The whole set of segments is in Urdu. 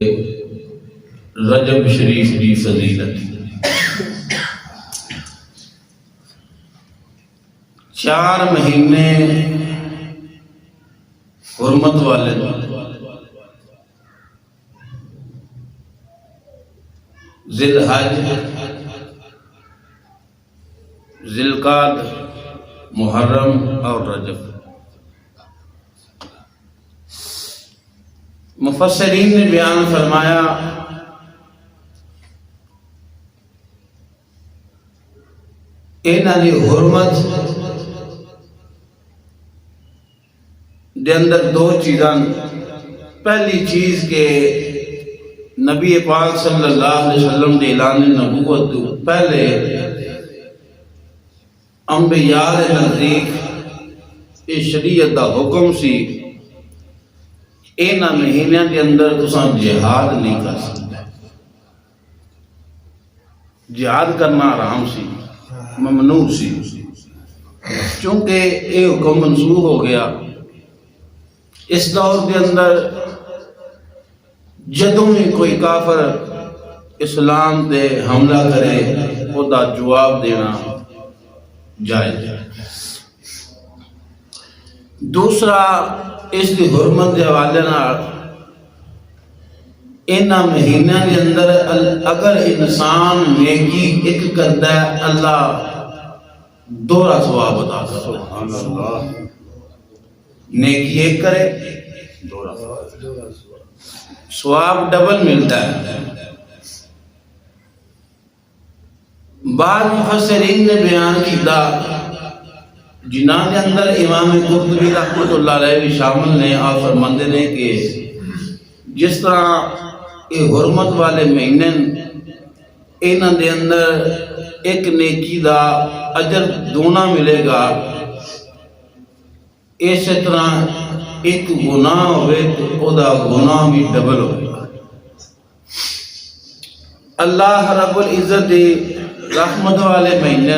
رجب شریف کی فضیلت 4 مہینے حرمت والے ذی الحج، ذی القعدہ، محرم اور رجب۔ مفسرین نے بیان فرمایا انہاں دی حرمت دے اندر 2 چیزاں۔ پہلی چیز کہ نبی پاک صلی اللہ علیہ وسلم دے اعلان نبوت تو پہلے انبیاء دے نزدیک اس شریعت دا حکم سی انہاں مہینوں کے اندر تساں جہاد نہیں کر سکتے، جہاد کرنا حرام سی، ممنوع سی۔ چونکہ یہ حکم منسوخ ہو گیا، اس دور کے اندر جدوں بھی کوئی کافر اسلام تے حملہ کرے وہ دا جواب دینا جائز ہے۔ دوسرا اس کی حرمت کے حوالے نال انہاں مہینوں کے اندر اگر انسان نیکی ایک کرتا ہے اللہ 2 ثواب عطا کرتا ہے۔ نیکی ایک کرے 2 ثواب ڈبل ملتا ہے۔ بعض مفسرین نے بیان کیتا جنہاں کے اندر امام قرطبی رحمۃ اللہ علیہ بھی شامل نے، آپ فرماندے نے کہ جس طرح یہ حرمت والے مہینے انہاں دے اندر ایک نیکی دا اجر دونا ملے گا، اسی طرح ایک گناہ ہوئے تو او دا گناہ بھی ڈبل ہوئے گا۔ اللہ رب العزت دی رحمت والے مہینے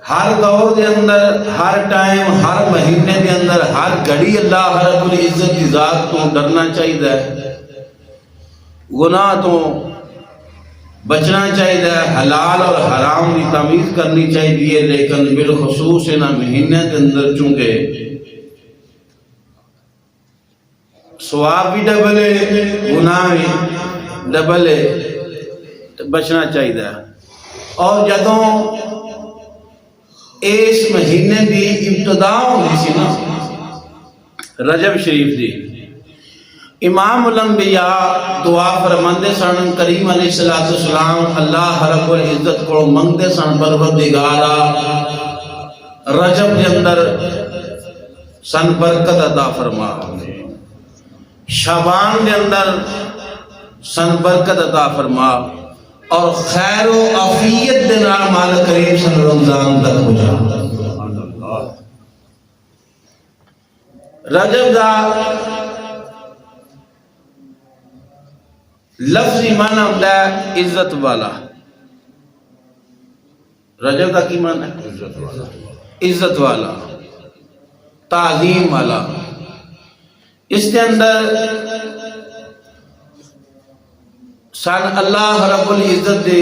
ہر دور دے اندر، ہر ٹائم، ہر مہینے دے اندر، ہر گھڑی اللہ رب العزت کی ذات تو ڈرنا چاہیے، گناہ تو بچنا چاہیے، حلال اور حرام کی تمیز کرنی چاہیے، لیکن بالخصوص انہاں مہینے کے اندر چونکہ ثواب بھی ڈبل ہے، گناہ بھی ڈبل ہے، بچنا چاہیے۔ اور جدوں اس مہینے دی ابتدا ہوئی سی نا رجب شریف دی، امام الانبیاء دعا فرماندے سن، کریم علیہ السلام اللہ رب العزت کو منگدے سن پروردگارا رجب کے اندر سن برکت عطا فرما، شعبان کے اندر سن برکت عطا فرما، اور خیر و عافیت دے نال مالک کریم سن رمضان تک پہنچا۔ رجب دا لفظی معنی ہوتا ہے عزت والا۔ رجب کا کی معنی ہے؟ عزت والا، تعظیم والا۔ اس کے اندر سن اللہ رب العزت دے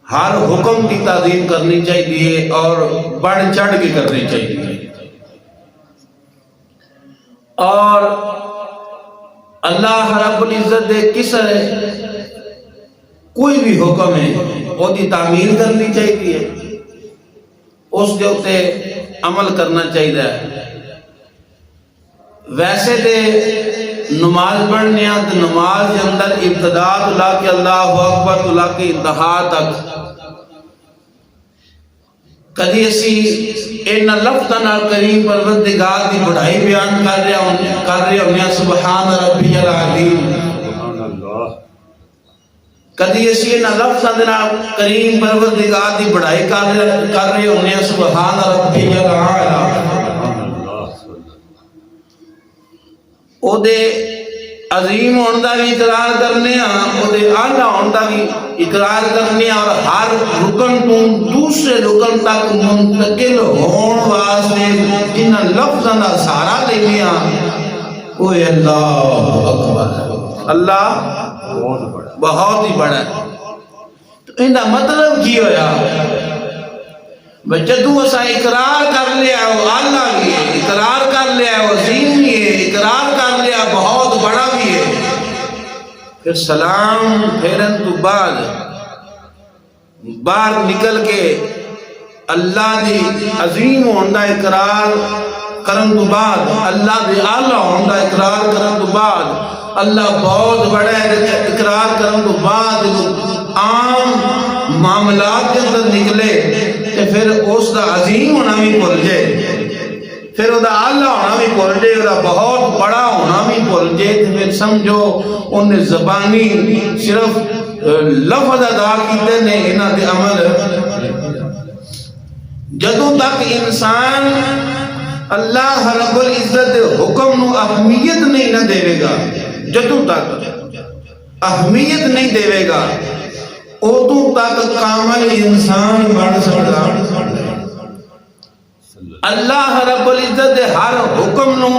ہر حکم کی تعظیم کرنی چاہیے اور بڑھ چڑھ کے کرنی چاہیے، اور اللہ رب العزت دے کس کوئی بھی حکم ہے وہ دی تعمیل کرنی چاہیے، اس کے اوتے عمل کرنا چاہیے۔ ویسے دے نماز پڑھنے تو نماز کے اندر ابتدا تو لا کے اللہ اکبر تو لا کے انتہا تک کدی اسی ان لفظاں کریم پروردگار دی بڑائی بیان کر رہے ہونے سبحان ربی العظیم، کدی اسی ان لفظاں کریم پروردگار دی بڑائی کر رہے ہونے سبحان ربی الاعلی۔ او دے عظیم ہون دا بھی اقرار کرنے ہیں، او دے اعلیٰ ہون دا بھی اقرار کرنے ہیں، اور ہر رکن تو دوسرے رکن تک منتقل ہون واسطے جنہاں لفظاں دا سہارا لینے ہیں کوئی اللہ اکبر، اللہ بہت ہی بڑا ہے۔ تو اندہ مطلب کی ہویا جدو اسا اقرار کر لیا وہ اللہ بھی ہے، اقرار کر لیا وہ عظیم بھی ہے، اقرار کر لیا بہت بڑا بھی ہے، پھر سلام پھیرن تو بعد باہر نکل کے اللہ دی عظیم ہوندہ اقرار کرن تو بعد، اللہ دی اعلیٰ ہوندہ اقرار کرن تو بعد، اللہ بہت بڑا ہے اقرار کرن تو بعد عام معاملات کے اندر نکلے کہ پھر اس دا عظیم ہونا بھی بھول جائے، پھر وہ دا اعلیٰ ہونا بھی بھول جائے، وہ دا بہت بڑا ہونا بھی بھول جائے، تو پھر سمجھو انہیں زبانی صرف لفظ ادا کیتے نے انہاں دے عمل۔ جدوں تک انسان اللہ رب العزت حکم نو اہمیت نہیں نہ دے گا، جدوں تک اہمیت نہیں دے گا ادوں تک کامل انسان بن سکتا۔ اللہ رب العزت ہر حکم نو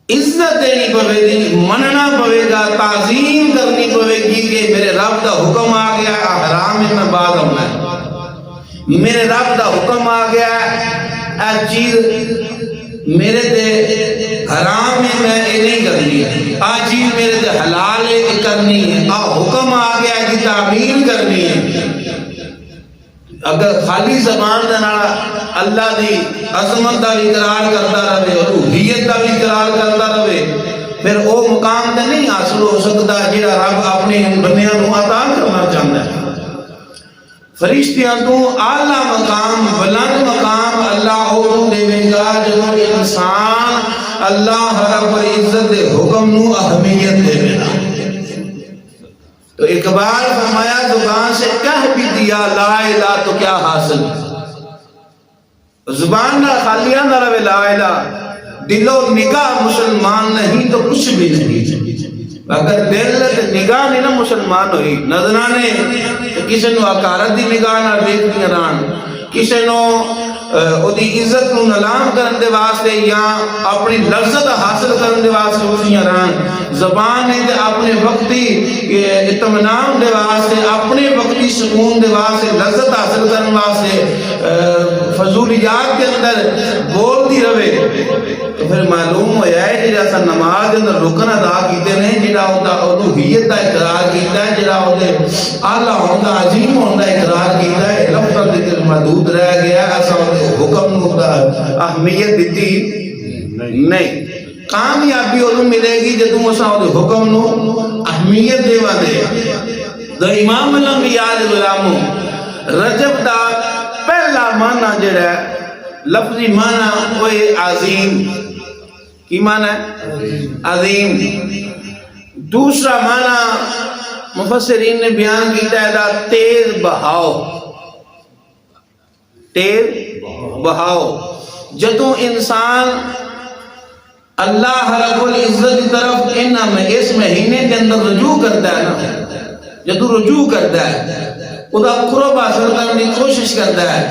عزت دینی پوے گی، مننا پوے گا، تعظیم کرنی پوے گی کہ میرے رب دا حکم آ گیا حرام ہے میں بعد ہونا ہے، میرے رب دا حکم آ گیا اے چیز میرے دے حرام ہے میں یہ نہیں کرنی ہے، آ چیز میرے دے حلال ہے کہ کرنی ہے، آ حکم آ گیا ہے کہ تعمیل کرنی ہے۔ اگر خالی زبان دینا اللہ دی عظمت دا بھی اقرار کرتا رہے، الوہیت دا بھی اقرار کرتا رہے، پھر وہ مقام تے نہیں حاصل ہو سکتا جڑا رب اپنے بندیاں نو عطا کرنا چاہتا ہے۔ فرشتیاں تو اعلیٰ مقام، بلند مقام اللہ او دے گا جب انسان اللہ رب العزت دے حکم نو اہمیت دے گا۔ تو اقبال فرمایا زبان سے کہہ بھی دیا لا الہ تو کیا حاصل، زبان نہ خالیہ نہ رہے لا الہ، دل و نگاہ مسلمان نہیں تو کچھ بھی نہیں۔ اگر دل نگاہ نہیں نا مسلمان ہوئی، نظرانے کسی نو حقارت دی نگاہ نہ دیکھ دی ران، کسی نو دی عزت نو نلام کرن دے واسطے یا اپنی لذت حاصل کرن دے واسطے اٹھیاں ران، زبان نے دے اپنے وقتی اطمینان دے واسطے، اپنے وقتی سکون دے واسطے، لذت حاصل کرن واسطے فضولیات کے اندر بول دی رہے، تو پھر معلوم ہویا ہے جڑا سا نماز کے اندر رکن ادا کیتے نے، جڑا ہوتا الوہیت دا اقرار کیتا ہے، جڑا ہوتے اعلیٰ ہوندہ عظیم ہوندہ اقرار کیتا ہے، لفظ ذکر محدود رہ گیا، ایسا حکم نو اہمیت دیتی نہیں۔ کامیابی انہوں ملے گی جدوں اساں حکم نو اہمیت دیوا دے۔ تو امام الانبیاء علیہ السلام رجب دا پہلا معنی جڑا ہے لفظی معنی وہ عظیم، کی معنی ہے عظیم۔ دوسرا معنی مفسرین نے بیان کیتا ہے تیز بہاؤ، تیز بہاؤ۔ جدوں انسان اللہ رب العزت کی طرف اس مہینے کے اندر رجوع کرتا ہے نا، جدوں رجوع کرتا ہے ادا قرب حاصل کرنے کی کوشش کرتا ہے،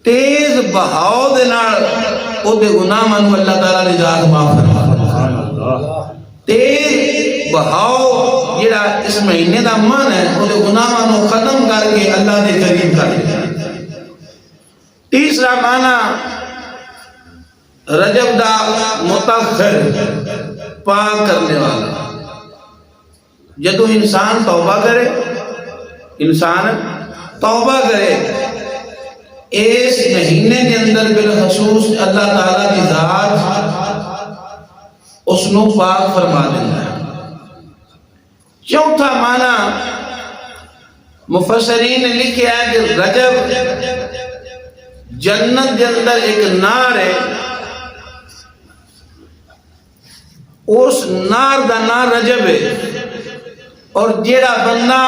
تیز بہاؤ دے نال او دے گناہاں نو اللہ تعالیٰ دی ذات معاف فرماتا۔ تیز بہاؤ جڑا اس مہینے دا من ہے او دے گناہاں نو ختم کر کے اللہ دے قریب کر دے۔ تیسرا معنی رجب دا متاخر، پاک کرنے والا۔ جدو انسان توبہ کرے، انسان توبہ کرے اس مہینے کے اندر بالخصوص اللہ تعالیٰ کی ذات اس نو پاک فرما دیتا ہے۔ چوتھا معنی مفسرین نے لکھا ہے کہ رجب جنت کے اندر ایک نار ہے، اس نار دا نار رجب ہے، اور جیڑا بندہ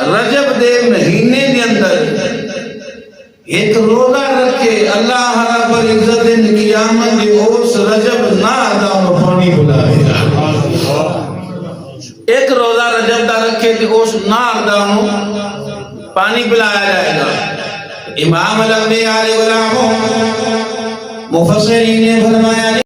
رجب دے مہینے کے اندر ایک روزہ رکھے اللہ رب العزت دن قیامت کے اس رجب نار دا پانی بلائے گا۔ ایک روزہ رجب دا رکھے کہ اس نار دا پانی پلایا جائے گا۔ امام الانبیاء علیہ السلام مفسرین نے فرمایا